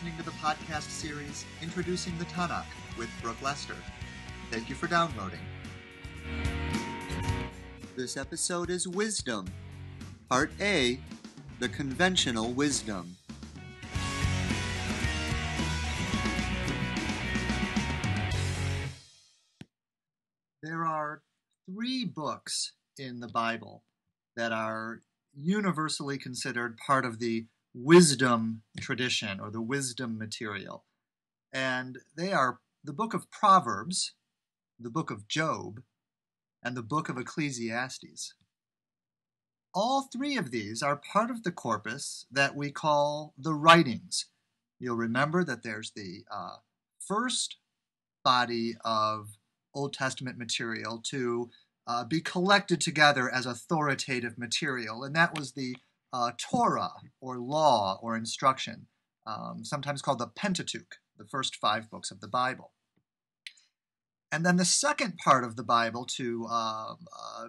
listening to the podcast series Introducing the Tanakh with Brooke Lester. Thank you for downloading. This episode is Wisdom, Part A, the Conventional Wisdom. There are 3 books in the Bible that are universally considered part of the wisdom tradition or the wisdom material. And they are the book of Proverbs, the book of Job, and the book of Ecclesiastes. All 3 of these are part of the corpus that we call the writings. You'll remember that there's the first body of Old Testament material to be collected together as authoritative material, and that was the Torah, or law, or instruction, sometimes called the Pentateuch, the first 5 books of the Bible. And then the second part of the Bible to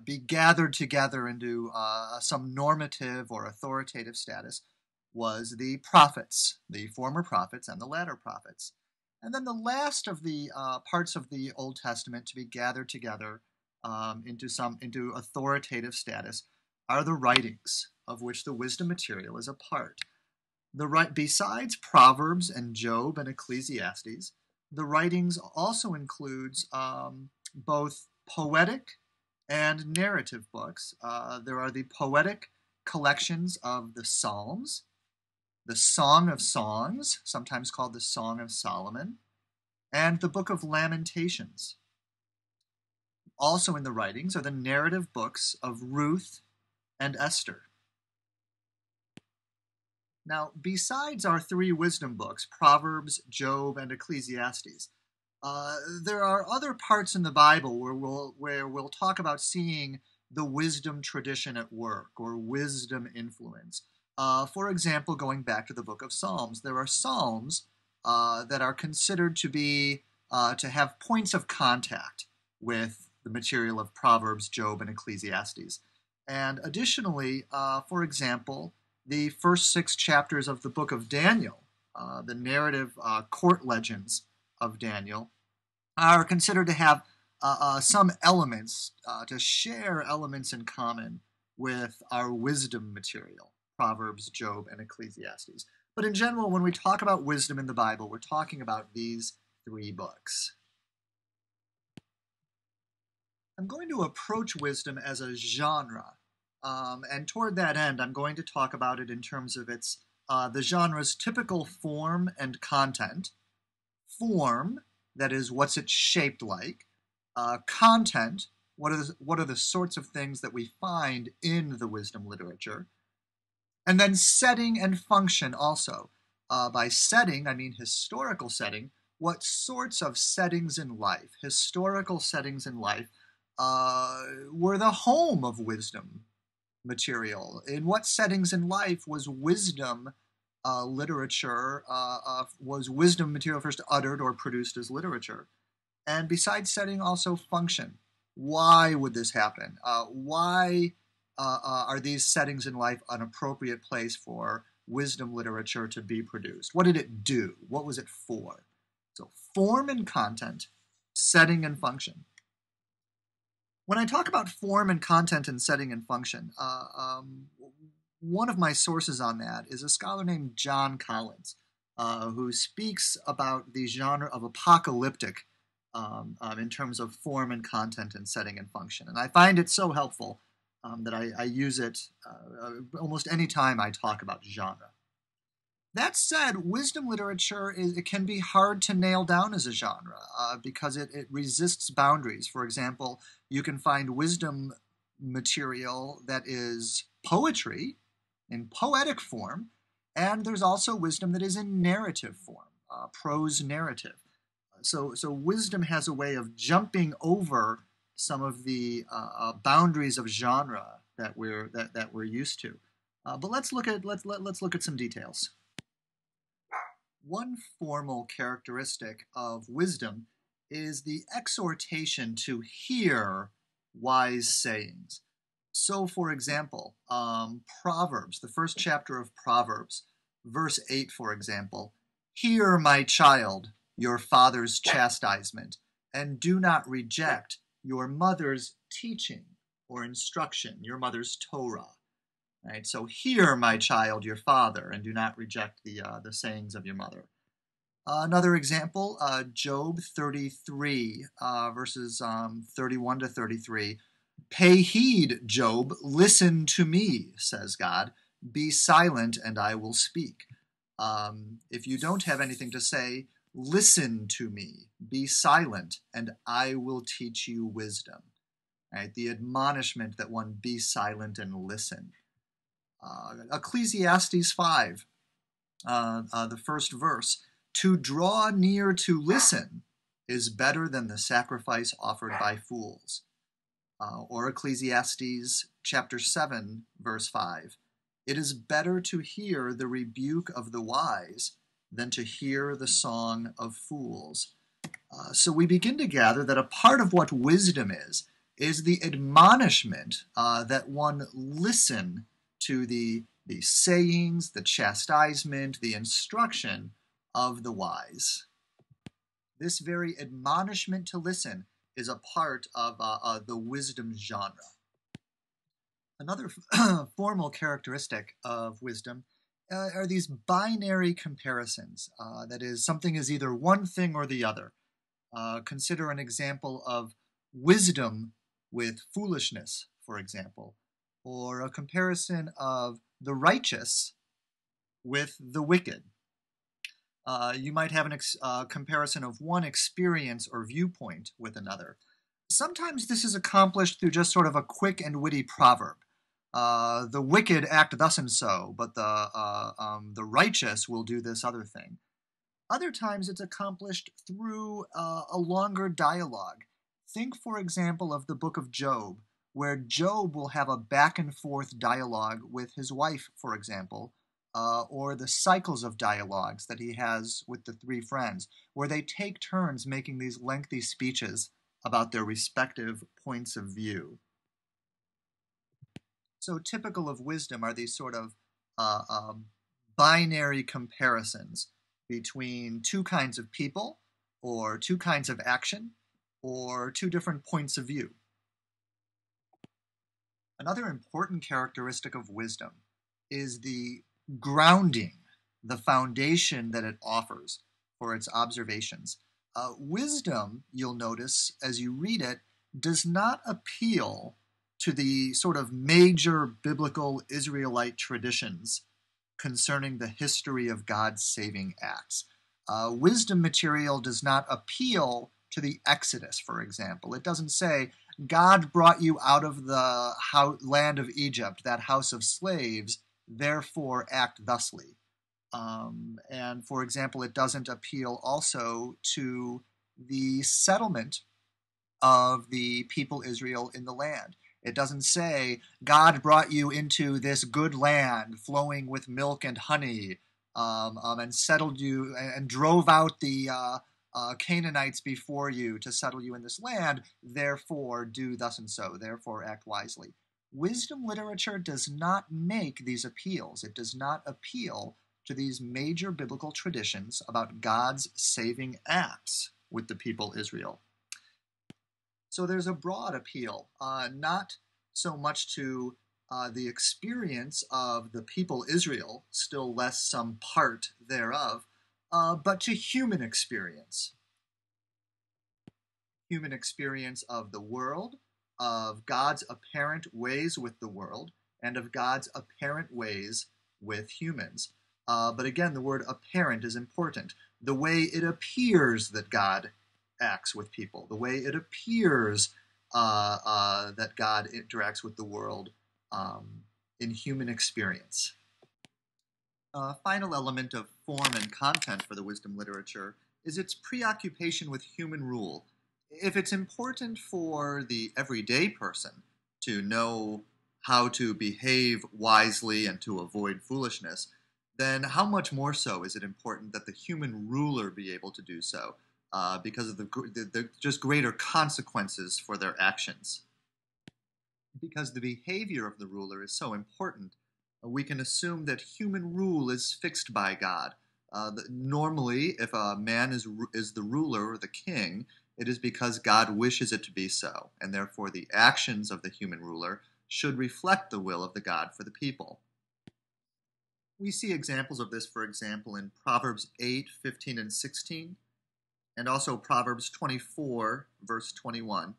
be gathered together into some normative or authoritative status was the prophets, the former prophets and the latter prophets. And then the last of the parts of the Old Testament to be gathered together into authoritative status are the writings, of which the wisdom material is a part. Besides Proverbs and Job and Ecclesiastes, the writings also includes both poetic and narrative books. There are the poetic collections of the Psalms, the Song of Songs, sometimes called the Song of Solomon, and the Book of Lamentations. Also in the writings are the narrative books of Ruth and Esther. Now, besides our 3 wisdom books, Proverbs, Job, and Ecclesiastes, there are other parts in the Bible where we'll talk about seeing the wisdom tradition at work, or wisdom influence. For example, going back to the book of Psalms, there are psalms that are considered to have points of contact with the material of Proverbs, Job, and Ecclesiastes. And additionally, for example, the first 6 chapters of the book of Daniel, the narrative court legends of Daniel, are considered to have some elements, to share elements in common with our wisdom material, Proverbs, Job, and Ecclesiastes. But in general, when we talk about wisdom in the Bible, we're talking about these 3 books. I'm going to approach wisdom as a genre. And toward that end, I'm going to talk about it in terms of the genre's typical form and content. Form, that is, what's it shaped like. Content, what are the sorts of things that we find in the wisdom literature. And then setting and function also. By setting, I mean historical setting. What sorts of settings in life, historical settings in life, were the home of wisdom material? In what settings in life was wisdom literature, was wisdom material first uttered or produced as literature? And besides setting, also function. Why would this happen? Why are these settings in life an appropriate place for wisdom literature to be produced? What did it do? What was it for? So form and content, setting and function. When I talk about form and content and setting and function, one of my sources on that is a scholar named John Collins, who speaks about the genre of apocalyptic in terms of form and content and setting and function. And I find it so helpful that I use it almost any time I talk about genre. That said, wisdom literature it can be hard to nail down as a genre because it resists boundaries. For example, you can find wisdom material that is poetry, in poetic form, and there's also wisdom that is in narrative form, prose narrative. So wisdom has a way of jumping over some of the boundaries of genre that we're used to. But let's look at some details. One formal characteristic of wisdom is the exhortation to hear wise sayings. So, for example, Proverbs, the first chapter of Proverbs, verse 8, for example, Hear, my child, your father's chastisement, and do not reject your mother's teaching or instruction, your mother's Torah. Right? So hear, my child, your father, and do not reject the sayings of your mother. Another example, Job 33, verses 31 to 33. Pay heed, Job, listen to me, says God. Be silent, and I will speak. If you don't have anything to say, listen to me. Be silent, and I will teach you wisdom. Right? The admonishment that one be silent and listen. Ecclesiastes 5, the first verse. To draw near to listen is better than the sacrifice offered by fools. Or Ecclesiastes chapter 7, verse 5. It is better to hear the rebuke of the wise than to hear the song of fools. So we begin to gather that a part of what wisdom is the admonishment that one listen to the sayings, the chastisement, the instruction of the wise. This very admonishment to listen is a part of the wisdom genre. Another formal characteristic of wisdom are these binary comparisons. That is, something is either one thing or the other. Consider an example of wisdom with foolishness, for example, or a comparison of the righteous with the wicked. You might have a comparison of one experience or viewpoint with another. Sometimes this is accomplished through just sort of a quick and witty proverb. The wicked act thus and so, but the righteous will do this other thing. Other times it's accomplished through a longer dialogue. Think, for example, of the book of Job, where Job will have a back and forth dialogue with his wife, for example, or the cycles of dialogues that he has with the three friends, where they take turns making these lengthy speeches about their respective points of view. So typical of wisdom are these sort of binary comparisons between two kinds of people, or two kinds of action, or two different points of view. Another important characteristic of wisdom is the grounding, the foundation that it offers for its observations. Wisdom, you'll notice as you read it, does not appeal to the sort of major biblical Israelite traditions concerning the history of God's saving acts. Wisdom material does not appeal to the Exodus, for example. It doesn't say, God brought you out of the land of Egypt, that house of slaves, therefore act thusly. And for example, it doesn't appeal also to the settlement of the people Israel in the land. It doesn't say, God brought you into this good land flowing with milk and honey, and settled you and drove out the Canaanites before you to settle you in this land, therefore do thus and so, therefore act wisely. Wisdom literature does not make these appeals. It does not appeal to these major biblical traditions about God's saving acts with the people Israel. So there's a broad appeal, not so much to the experience of the people Israel, still less some part thereof, but to human experience. Human experience of the world, of God's apparent ways with the world, and of God's apparent ways with humans. But again, the word apparent is important. The way it appears that God acts with people, the way it appears that God interacts with the world in human experience. A final element of form and content for the wisdom literature is its preoccupation with human rule. If it's important for the everyday person to know how to behave wisely and to avoid foolishness, then how much more so is it important that the human ruler be able to do so, because of the just greater consequences for their actions. Because the behavior of the ruler is so important, we can assume that human rule is fixed by God, Normally, if a man is the ruler or the king, it is because God wishes it to be so, and therefore the actions of the human ruler should reflect the will of the God for the people. We see examples of this, for example, in Proverbs 8:15 and 16, and also Proverbs 24, verse 21.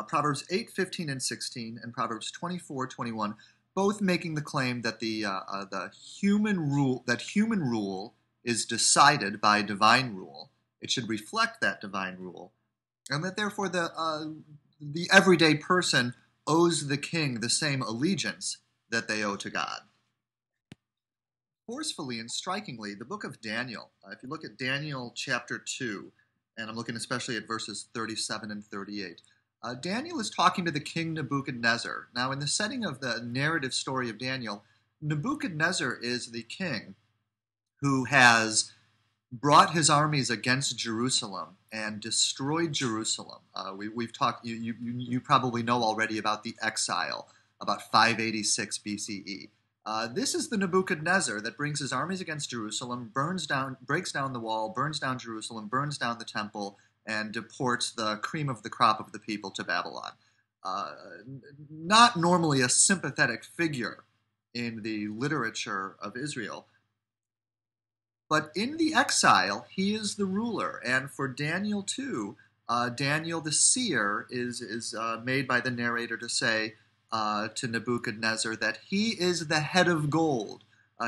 Proverbs 8:15 and 16, and Proverbs 24:21, both making the claim that the human rule is decided by divine rule. It should reflect that divine rule, and that therefore the everyday person owes the king the same allegiance that they owe to God. Forcefully and strikingly, the book of Daniel, if you look at Daniel chapter 2, and I'm looking especially at verses 37 and 38, Daniel is talking to the king Nebuchadnezzar. Now, in the setting of the narrative story of Daniel, Nebuchadnezzar is the king who has brought his armies against Jerusalem and destroyed Jerusalem. We've talked. You probably know already about the exile, about 586 BCE. This is the Nebuchadnezzar that brings his armies against Jerusalem, breaks down the wall, burns down Jerusalem, burns down the temple, and deports the cream of the crop of the people to Babylon. Not normally a sympathetic figure in the literature of Israel, but in the exile, he is the ruler. And for Daniel too, Daniel the seer is made by the narrator to say to Nebuchadnezzar that he is the head of gold.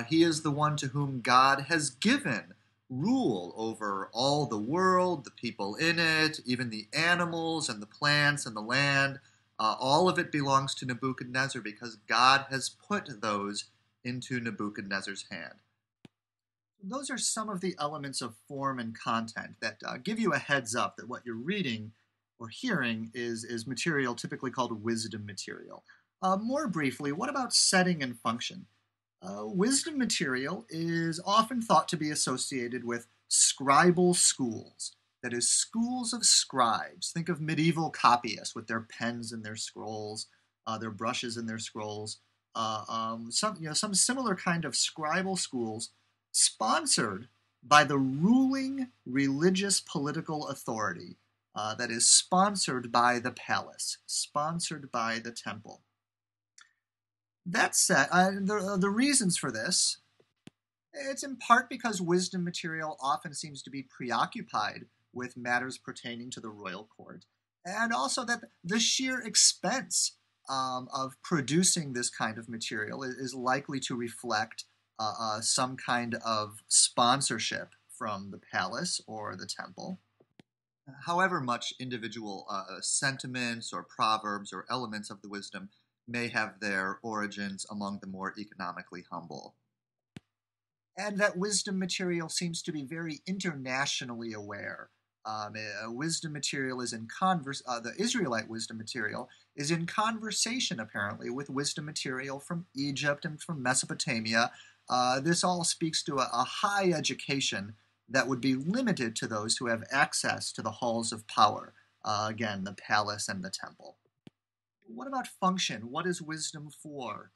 He is the one to whom God has given rule over all the world, the people in it, even the animals and the plants and the land. All of it belongs to Nebuchadnezzar because God has put those into Nebuchadnezzar's hand. Those are some of the elements of form and content that give you a heads up that what you're reading or hearing is material typically called wisdom material. More briefly, what about setting and function? Wisdom material is often thought to be associated with scribal schools, that is, schools of scribes. Think of medieval copyists with their pens and their scrolls, their brushes and their scrolls. Some similar kind of scribal schools sponsored by the ruling religious political authority, that is sponsored by the palace, sponsored by the temple. That said, the reasons for this, it's in part because wisdom material often seems to be preoccupied with matters pertaining to the royal court, and also that the sheer expense of producing this kind of material is likely to reflect some kind of sponsorship from the palace or the temple. However much individual sentiments or proverbs or elements of the wisdom may have their origins among the more economically humble. And that wisdom material seems to be very internationally aware. Wisdom material is in the Israelite wisdom material is in conversation apparently with wisdom material from Egypt and from Mesopotamia. This all speaks to a high education that would be limited to those who have access to the halls of power, again, the palace and the temple. What about function? What is wisdom for?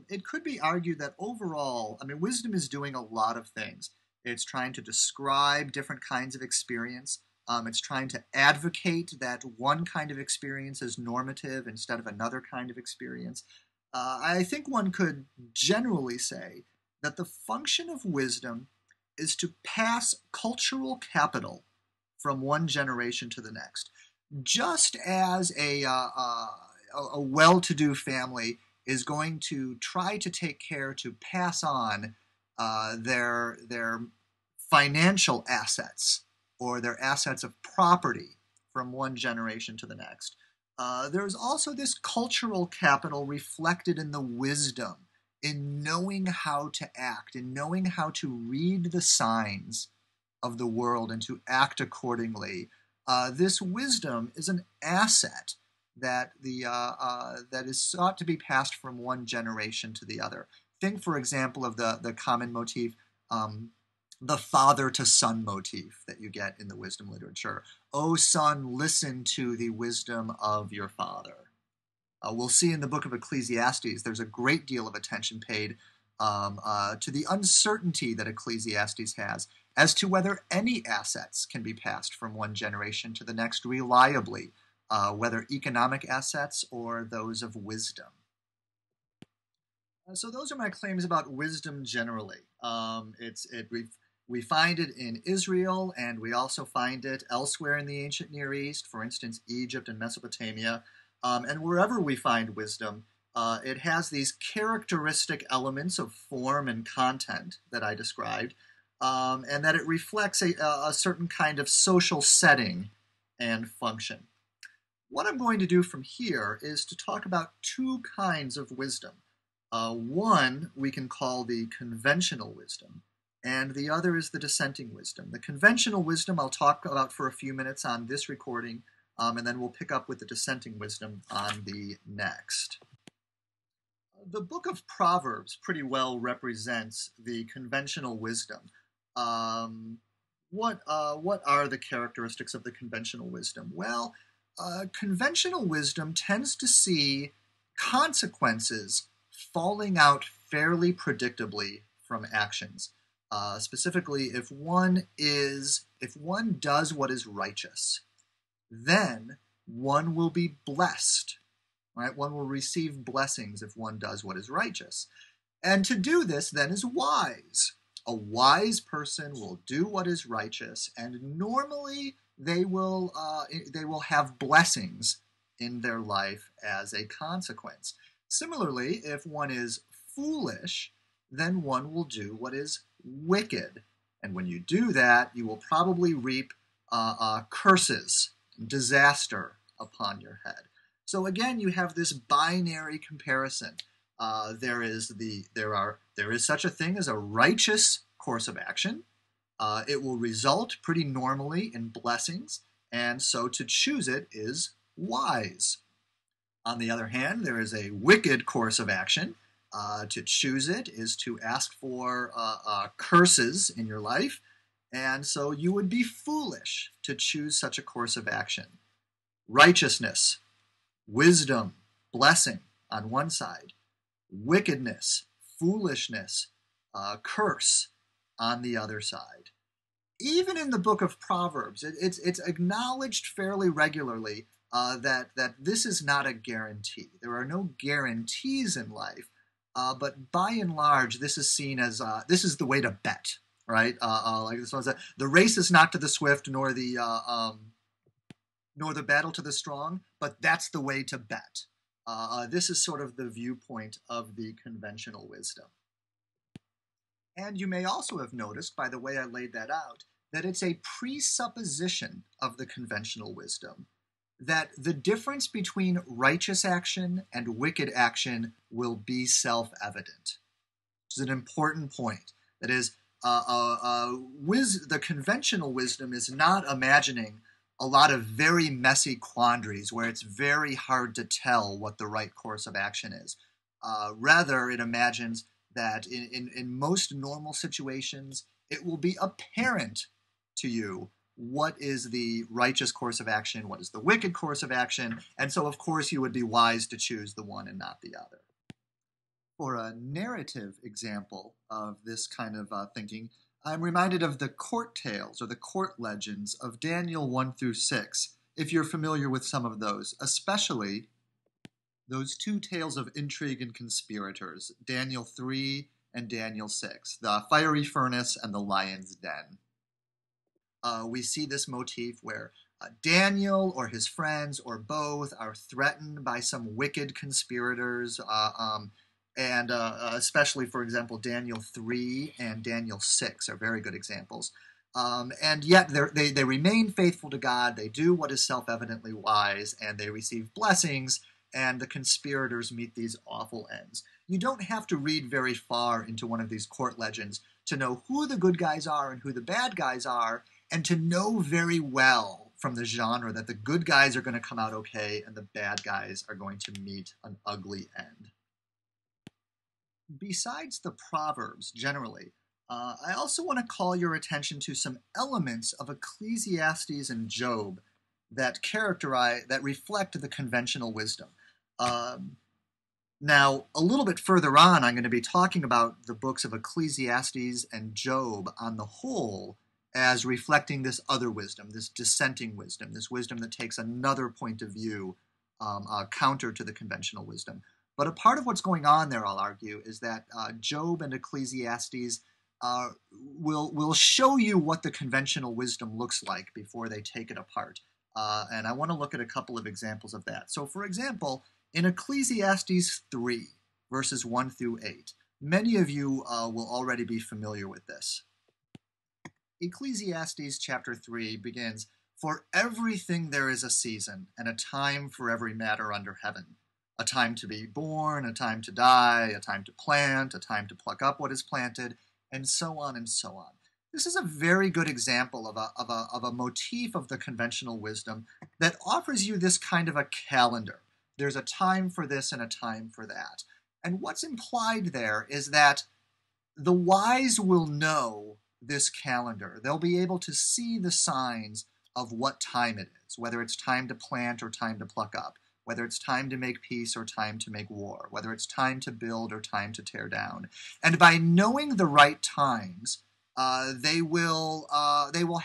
It could be argued that overall, wisdom is doing a lot of things. It's trying to describe different kinds of experience. It's trying to advocate that one kind of experience is normative instead of another kind of experience. I think one could generally say that the function of wisdom is to pass cultural capital from one generation to the next. Just as a well-to-do family is going to try to take care to pass on their financial assets or their assets of property from one generation to the next. There's also this cultural capital reflected in the wisdom, in knowing how to act, in knowing how to read the signs of the world and to act accordingly. This wisdom is an asset that is sought to be passed from one generation to the other. Think, for example, of the common motif, the father-to-son motif that you get in the wisdom literature. O son, listen to the wisdom of your father. We'll see in the book of Ecclesiastes, there's a great deal of attention paid to the uncertainty that Ecclesiastes has as to whether any assets can be passed from one generation to the next reliably, whether economic assets or those of wisdom. So those are my claims about wisdom generally. We find it in Israel, and we also find it elsewhere in the ancient Near East, for instance, Egypt and Mesopotamia. And wherever we find wisdom, it has these characteristic elements of form and content that I described, and that it reflects a certain kind of social setting and function. What I'm going to do from here is to talk about two kinds of wisdom. One we can call the conventional wisdom, and the other is the dissenting wisdom. The conventional wisdom I'll talk about for a few minutes on this recording, and then we'll pick up with the dissenting wisdom on the next. The book of Proverbs pretty well represents the conventional wisdom. What are the characteristics of the conventional wisdom? Well, conventional wisdom tends to see consequences falling out fairly predictably from actions. Specifically, if one does what is righteous, then one will be blessed. Right? One will receive blessings if one does what is righteous. And to do this then is wise. A wise person will do what is righteous, and normally they will have blessings in their life as a consequence. Similarly, if one is foolish, then one will do what is wicked. And when you do that, you will probably reap curses, disaster upon your head. So again, you have this binary comparison. There is such a thing as a righteous course of action. It will result pretty normally in blessings, and so to choose it is wise. On the other hand, there is a wicked course of action. To choose it is to ask for curses in your life, and so you would be foolish to choose such a course of action. Righteousness, wisdom, blessing on one side, wickedness, foolishness, curse on the other side. Even in the book of Proverbs, it's acknowledged fairly regularly that this is not a guarantee. There are no guarantees in life, but by and large, this is seen as this is the way to bet, right? Like this one said, the race is not to the swift, nor the battle to the strong, but that's the way to bet. This is sort of the viewpoint of the conventional wisdom. And you may also have noticed, by the way I laid that out, that it's a presupposition of the conventional wisdom that the difference between righteous action and wicked action will be self-evident. Which is an important point. That is, the conventional wisdom is not imagining a lot of very messy quandaries where it's very hard to tell what the right course of action is. Rather, it imagines that in most normal situations, it will be apparent to you what is the righteous course of action, what is the wicked course of action, and so of course you would be wise to choose the one and not the other. For a narrative example of this kind of thinking, I'm reminded of the court tales or the court legends of Daniel 1 through 6, if you're familiar with some of those, especially those two tales of intrigue and conspirators, Daniel 3 and Daniel 6, the fiery furnace and the lion's den. We see this motif where Daniel or his friends or both are threatened by some wicked conspirators, and especially, for example, Daniel 3 and Daniel 6 are very good examples. And yet they remain faithful to God, they do what is self-evidently wise, and they receive blessings, and the conspirators meet these awful ends. You don't have to read very far into one of these court legends to know who the good guys are and who the bad guys are, and to know very well from the genre that the good guys are going to come out okay and the bad guys are going to meet an ugly end. Besides the Proverbs, generally, I also want to call your attention to some elements of Ecclesiastes and Job that reflect the conventional wisdom. Now, a little bit further on, I'm going to be talking about the books of Ecclesiastes and Job on the whole as reflecting this other wisdom, this dissenting wisdom, this wisdom that takes another point of view counter to the conventional wisdom. But a part of what's going on there, I'll argue, is that Job and Ecclesiastes will show you what the conventional wisdom looks like before they take it apart. And I want to look at a couple of examples of that. So, for example, in Ecclesiastes 3, verses 1 through 8, many of you will already be familiar with this. Ecclesiastes chapter 3 begins, "For everything there is a season, and a time for every matter under heaven. A time to be born, a time to die, a time to plant, a time to pluck up what is planted, and so on and so on." This is a very good example of a motif of the conventional wisdom that offers you this kind of a calendar. There's a time for this and a time for that. And what's implied there is that the wise will know this calendar. They'll be able to see the signs of what time it is, whether it's time to plant or time to pluck up, whether it's time to make peace or time to make war, whether it's time to build or time to tear down. And by knowing the right times, they will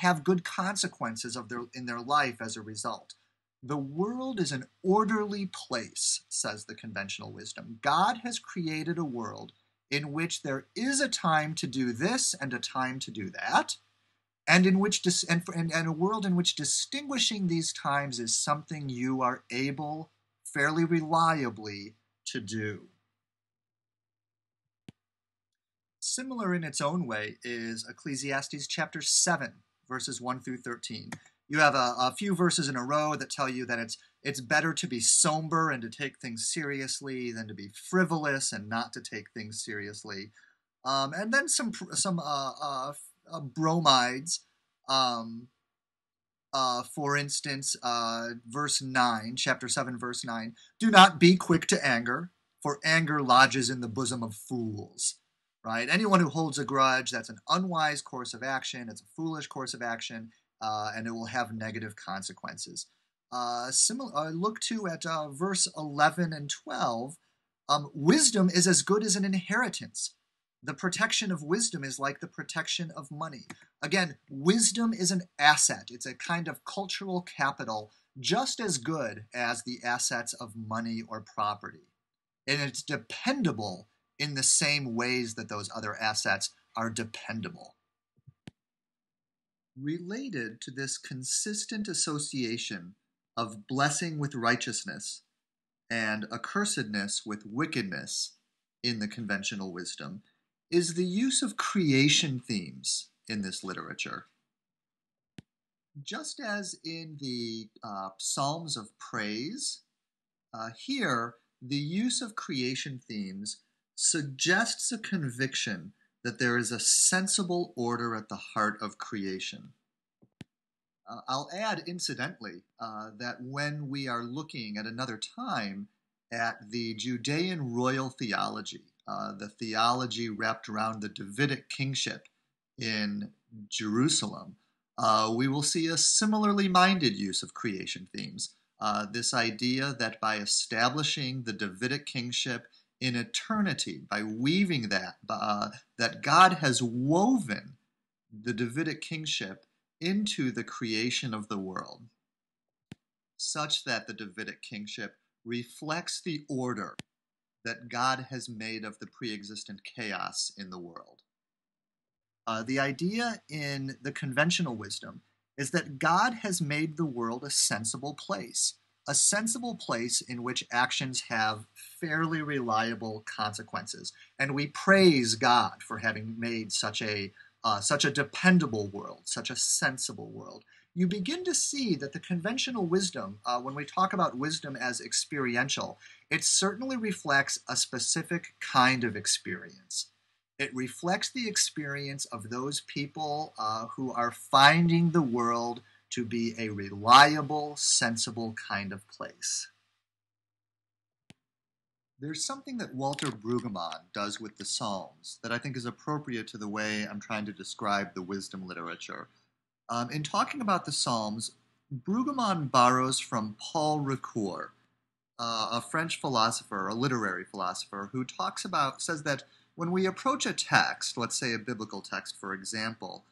have good consequences in their life as a result. The world is an orderly place, says the conventional wisdom. God has created a world in which there is a time to do this and a time to do that, and in which and a world in which distinguishing these times is something you are able fairly reliably to do. Similar in its own way is Ecclesiastes chapter 7, verses 1 through 13. You have a few verses in a row that tell you that it's better to be somber and to take things seriously than to be frivolous and not to take things seriously. And then some bromides. For instance, verse 9, chapter 7, verse 9. "Do not be quick to anger, for anger lodges in the bosom of fools." Right? Anyone who holds a grudge, that's an unwise course of action. It's a foolish course of action. And it will have negative consequences. Look too at verse 11 and 12. Wisdom is as good as an inheritance. The protection of wisdom is like the protection of money. Again, wisdom is an asset. It's a kind of cultural capital, just as good as the assets of money or property. And it's dependable in the same ways that those other assets are dependable. Related to this consistent association of blessing with righteousness and accursedness with wickedness in the conventional wisdom is the use of creation themes in this literature. Just as in the Psalms of Praise, here the use of creation themes suggests a conviction that there is a sensible order at the heart of creation. I'll add, incidentally, that when we are looking at another time at the Judean royal theology, the theology wrapped around the Davidic kingship in Jerusalem, we will see a similarly minded use of creation themes. This idea that by establishing the Davidic kingship in eternity, by weaving that God has woven the Davidic kingship into the creation of the world, such that the Davidic kingship reflects the order that God has made of the pre-existent chaos in the world. The idea in the conventional wisdom is that God has made the world a sensible place in which actions have fairly reliable consequences. And we praise God for having made such a dependable world, such a sensible world. You begin to see that the conventional wisdom, when we talk about wisdom as experiential, it certainly reflects a specific kind of experience. It reflects the experience of those people who are finding the world to be a reliable, sensible kind of place. There's something that Walter Brueggemann does with the Psalms that I think is appropriate to the way I'm trying to describe the wisdom literature. In talking about the Psalms, Brueggemann borrows from Paul Ricoeur, a French philosopher, a literary philosopher, who says that when we approach a text, let's say a biblical text, for example,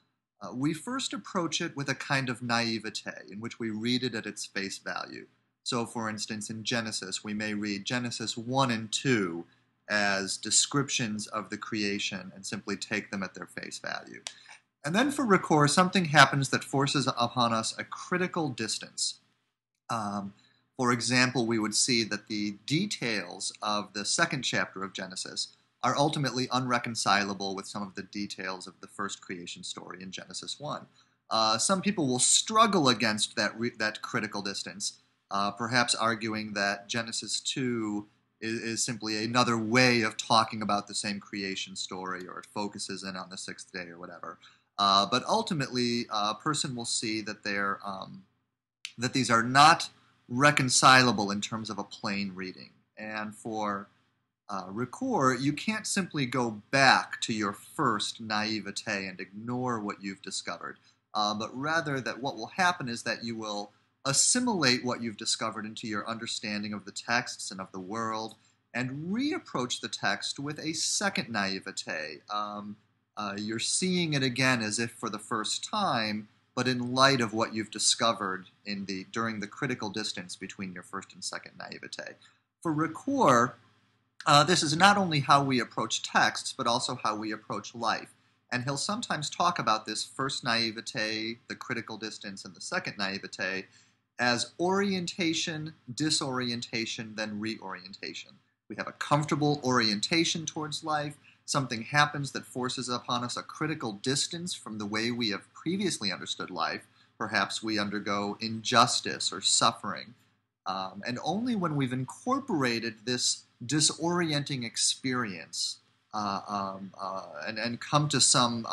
we first approach it with a kind of naivete in which we read it at its face value. So, for instance, in Genesis, we may read Genesis 1 and 2 as descriptions of the creation and simply take them at their face value. And then for Ricoeur, something happens that forces upon us a critical distance. For example, we would see that the details of the second chapter of Genesis are ultimately unreconcilable with some of the details of the first creation story in Genesis 1. Some people will struggle against that critical distance, perhaps arguing that Genesis 2 is simply another way of talking about the same creation story, or it focuses in on the sixth day or whatever. But ultimately, a person will see that that these are not reconcilable in terms of a plain reading. And for Ricoeur, you can't simply go back to your first naivete and ignore what you've discovered, but rather that what will happen is that you will assimilate what you've discovered into your understanding of the texts and of the world, and reapproach the text with a second naivete. You're seeing it again as if for the first time, but in light of what you've discovered during the critical distance between your first and second naivete. For Ricoeur, this is not only how we approach texts, but also how we approach life. And he'll sometimes talk about this first naivete, the critical distance, and the second naivete as orientation, disorientation, then reorientation. We have a comfortable orientation towards life. Something happens that forces upon us a critical distance from the way we have previously understood life. Perhaps we undergo injustice or suffering. And only when we've incorporated this disorienting experience and come to some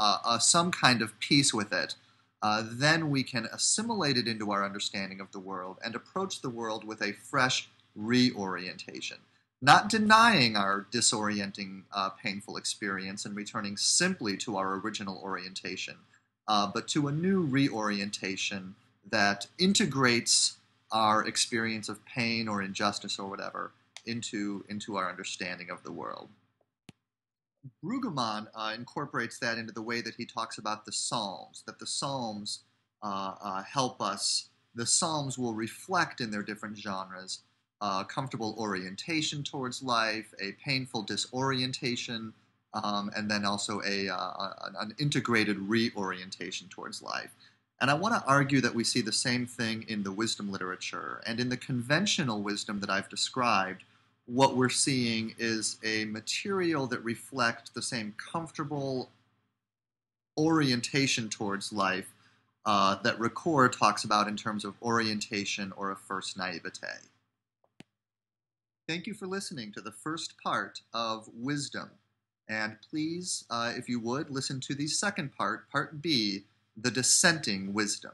kind of peace with it, then we can assimilate it into our understanding of the world and approach the world with a fresh reorientation. Not denying our disorienting, painful experience and returning simply to our original orientation, but to a new reorientation that integrates our experience of pain or injustice or whatever into our understanding of the world. Brueggemann incorporates that into the way that he talks about the Psalms, that the Psalms help us. The Psalms will reflect in their different genres comfortable orientation towards life, a painful disorientation, and then also an integrated reorientation towards life. And I want to argue that we see the same thing in the wisdom literature. And in the conventional wisdom that I've described, what we're seeing is a material that reflects the same comfortable orientation towards life that Ricoeur talks about in terms of orientation or a first naivete. Thank you for listening to the first part of Wisdom. And please, if you would, listen to the second part, Part B, The Dissenting Wisdom.